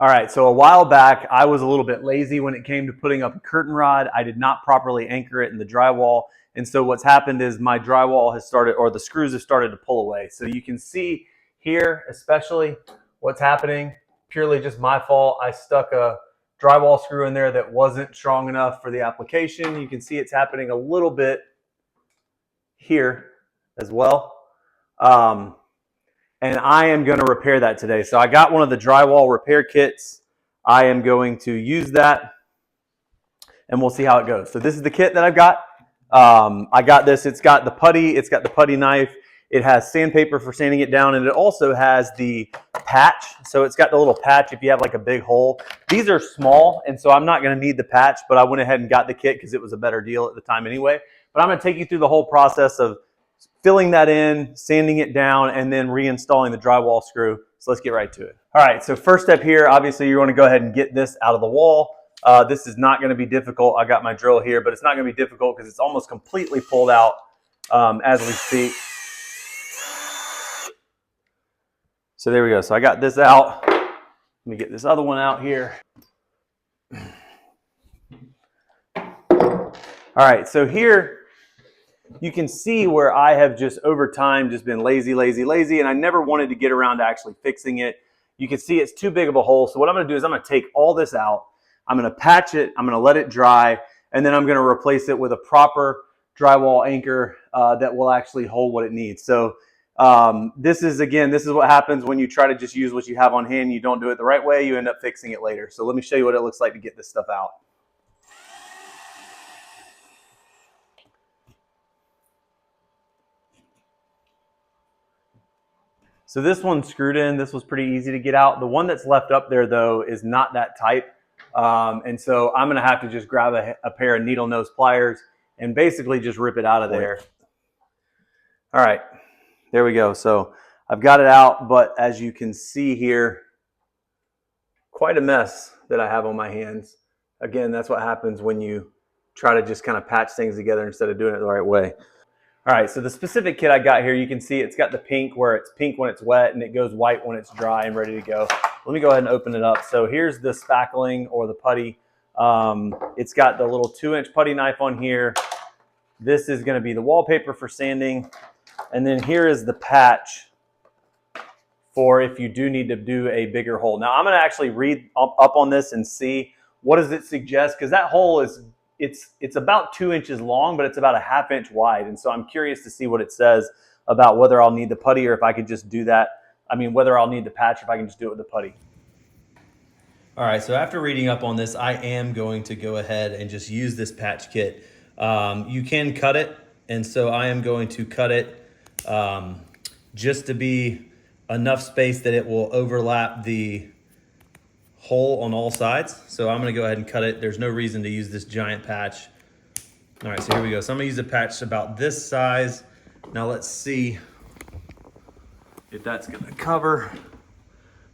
All right, so a while back, I was a little bit lazy when it came to putting up a curtain rod. I did not properly anchor it in the drywall. And so what's happened is my drywall has started, or the screws have started to pull away. So you can see here, especially what's happening, purely just my fault. I stuck a drywall screw in there that wasn't strong enough for the application. You can see it's happening a little bit here as well. And I am going to repair that today. So I got one of the drywall repair kits. I am going to use that and we'll see how it goes. So this is the kit that I've got. I got this. It's got the putty knife. It has sandpaper for sanding it down, and it also has the patch. So it's got the little patch if you have like a big hole. These are small, and so I'm not going to need the patch, but I went ahead and got the kit because it was a better deal at the time anyway. But I'm going to take you through the whole process of filling that in, sanding it down, and then reinstalling the drywall screw. So let's get right to it. All right, so first step here, obviously you want to go ahead and get this out of the wall. This is not going to be difficult. I got my drill here, but it's not going to be difficult because it's almost completely pulled out as we speak. So there we go. So I got this out. Let me get this other one out here. All right, so here you can see where I have just over time just been lazy, and I never wanted to get around to actually fixing it. You can see it's too big of a hole. So what I'm going to do is I'm going to take all this out. I'm going to patch it. I'm going to let it dry, and then I'm going to replace it with a proper drywall anchor that will actually hold what it needs. So this is what happens when you try to just use what you have on hand. You don't do it the right way. You end up fixing it later. So let me show you what it looks like to get this stuff out. So this one's screwed in. This was pretty easy to get out. The one that's left up there, though, is not that type. And so I'm going to have to just grab a pair of needle nose pliers and basically just rip it out of there. All right, there we go. So I've got it out, but as you can see here, quite a mess that I have on my hands. Again, that's what happens when you try to just kind of patch things together instead of doing it the right way. All right, so the specific kit I got here, you can see it's got the pink where it's pink when it's wet and it goes white when it's dry and ready to go. Let me go ahead and open it up. So here's the spackling or the putty. It's got the little 2-inch putty knife on here. This is going to be the wallpaper for sanding. And then here is the patch for if you do need to do a bigger hole. Now I'm going to actually read up on this and see what does it suggest, because that hole is it's about 2 inches long, but it's about a 1/2 inch wide. And so I'm curious to see what it says about whether I'll need the putty or if I could just do that. I mean, whether I'll need the patch or if I can just do it with the putty. All right, so after reading up on this, I am going to go ahead and just use this patch kit. You can cut it, and so I am going to cut it just to be enough space that it will overlap the hole on all sides. So I'm going to go ahead and cut it. There's no reason to use this giant patch. All right, so here we go. So I'm going to use a patch about this size. Now let's see if that's going to cover.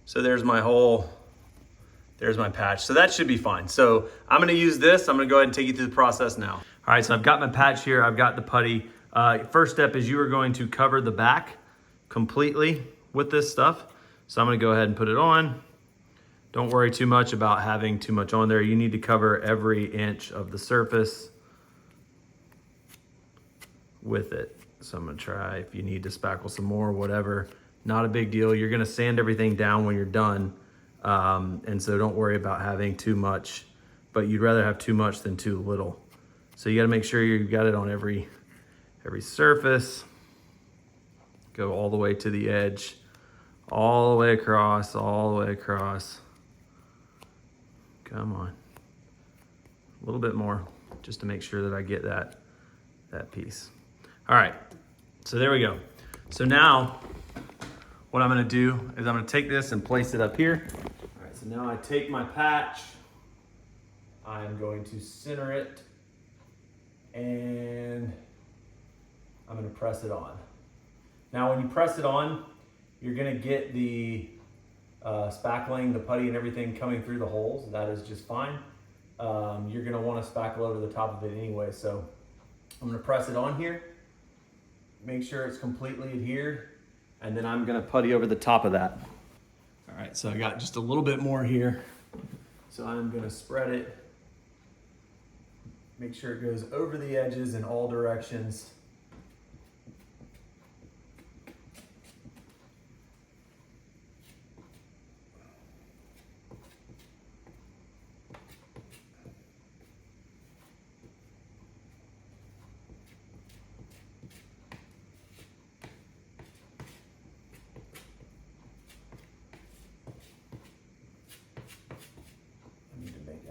So there's my hole. There's my patch. So that should be fine. So I'm going to use this. I'm going to go ahead and take you through the process now. All right, so I've got my patch here. I've got the putty. First step is you are going to cover the back completely with this stuff. So I'm going to go ahead and put it on. Don't worry too much about having too much on there. You need to cover every inch of the surface with it. So I'm gonna try, if you need to spackle some more, whatever, not a big deal. You're gonna sand everything down when you're done. And so don't worry about having too much, but you'd rather have too much than too little. So you gotta make sure you've got it on every surface. Go all the way to the edge, all the way across, all the way across. Come on, a little bit more, just to make sure that I get that piece. All right, so there we go. So now what I'm gonna do is I'm gonna take this and place it up here. All right, so now I take my patch, I'm going to center it, and I'm gonna press it on. Now when you press it on, you're gonna get the spackling, the putty and everything coming through the holes. That is just fine. You're gonna wanna spackle over the top of it anyway. So I'm gonna press it on here, make sure it's completely adhered, and then I'm gonna putty over the top of that. All right, so I got just a little bit more here. So I'm gonna spread it. Make sure it goes over the edges in all directions.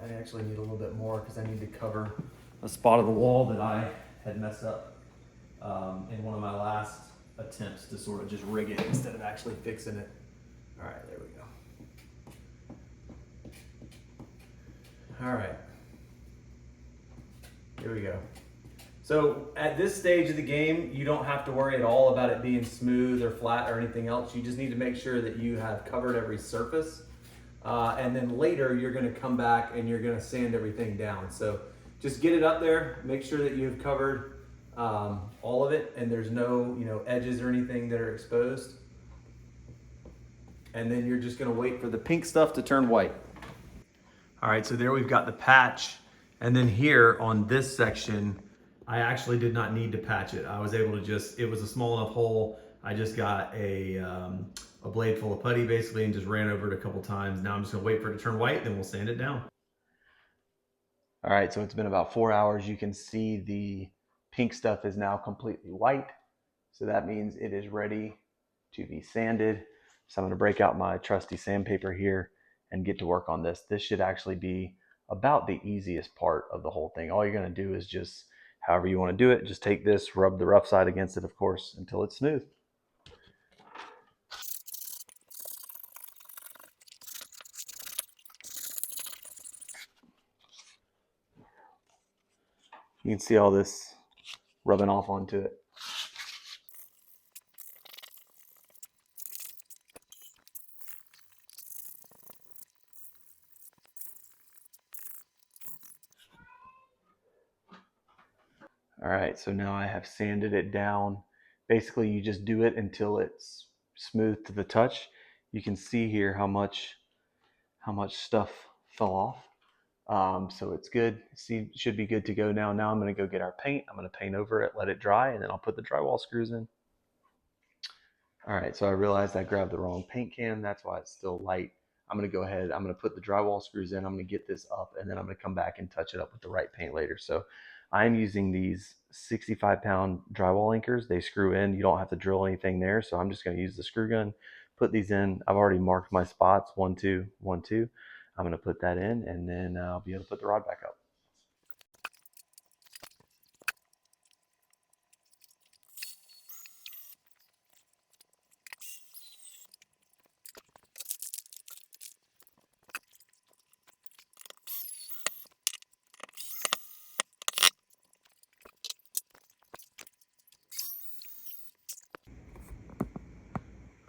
I actually need a little bit more because I need to cover a spot of the wall that I had messed up in one of my last attempts to sort of just rig it instead of actually fixing it. All right, there we go. All right, here we go. So at this stage of the game, you don't have to worry at all about it being smooth or flat or anything else. You just need to make sure that you have covered every surface. And then later you're gonna come back and you're gonna sand everything down. So just get it up there, make sure that you've covered all of it and there's no edges or anything that are exposed. And then you're just gonna wait for the pink stuff to turn white. All right, so there we've got the patch. And then here on this section, I actually did not need to patch it. I was able to it was a small enough hole. I just got a blade full of putty basically and just ran over it a couple times. Now I'm just gonna wait for it to turn white, then we'll sand it down. All right, so it's been about 4 hours. You can see the pink stuff is now completely white. So that means it is ready to be sanded. So I'm gonna break out my trusty sandpaper here and get to work on this. This should actually be about the easiest part of the whole thing. All you're gonna do is just, however you wanna do it, just take this, rub the rough side against it, of course, until it's smooth. You can see all this rubbing off onto it. All right, so now I have sanded it down. Basically, you just do it until it's smooth to the touch. You can see here how much stuff fell off. So it's good. See, should be good to go now. Now I'm going to go get our paint. I'm going to paint over it, let it dry, and then I'll put the drywall screws in. All right, so I realized I grabbed the wrong paint can. That's why it's still light. I'm going to go ahead. I'm going to put the drywall screws in. I'm going to get this up, and then I'm going to come back and touch it up with the right paint later. So I'm using these 65-pound drywall anchors. They screw in. You don't have to drill anything there. So I'm just going to use the screw gun, put these in. I've already marked my spots, 1, 2, 1, 2. I'm going to put that in, and then I'll be able to put the rod back up.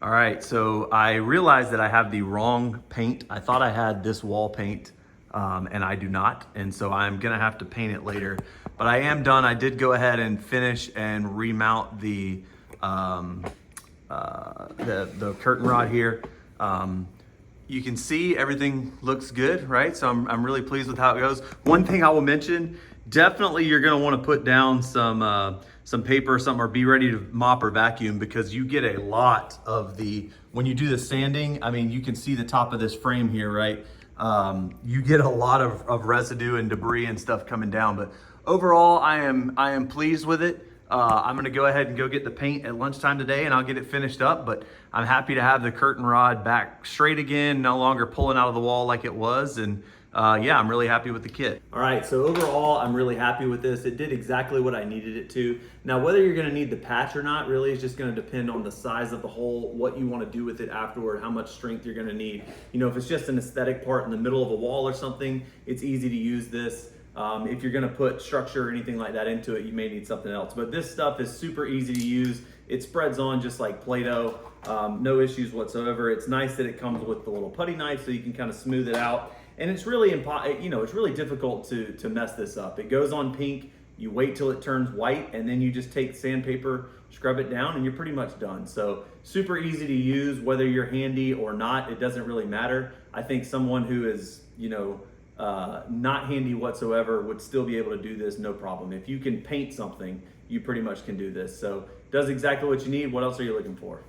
All right, so I realized that I have the wrong paint. I thought I had this wall paint, and I do not. And so I'm gonna have to paint it later. But I am done. I did go ahead and finish and remount the curtain rod here. You can see everything looks good, right? So I'm really pleased with how it goes. One thing I will mention, definitely you're gonna wanna put down some paper or something, or be ready to mop or vacuum, because you get a lot of when you do the sanding, I mean, you can see the top of this frame here, right? You get a lot of residue and debris and stuff coming down, but overall, I am pleased with it. I'm gonna go ahead and go get the paint at lunchtime today and I'll get it finished up, but I'm happy to have the curtain rod back straight again, no longer pulling out of the wall like it was. And yeah, I'm really happy with the kit. All right, so overall, I'm really happy with this. It did exactly what I needed it to. Now, whether you're gonna need the patch or not really is just gonna depend on the size of the hole, what you wanna do with it afterward, how much strength you're gonna need. You know, if it's just an aesthetic part in the middle of a wall or something, it's easy to use this. If you're gonna put structure or anything like that into it, you may need something else. But this stuff is super easy to use. It spreads on just like Play-Doh, no issues whatsoever. It's nice that it comes with the little putty knife so you can kind of smooth it out. And it's really, it's really difficult to mess this up. It goes on pink You wait till it turns white, and then you just take sandpaper, scrub it down, and you're pretty much done. So super easy to use, whether you're handy or not, it doesn't really matter. I think someone who is, not handy whatsoever would still be able to do this no problem. If you can paint something, you pretty much can do this. So it does exactly what you need. What else are you looking for?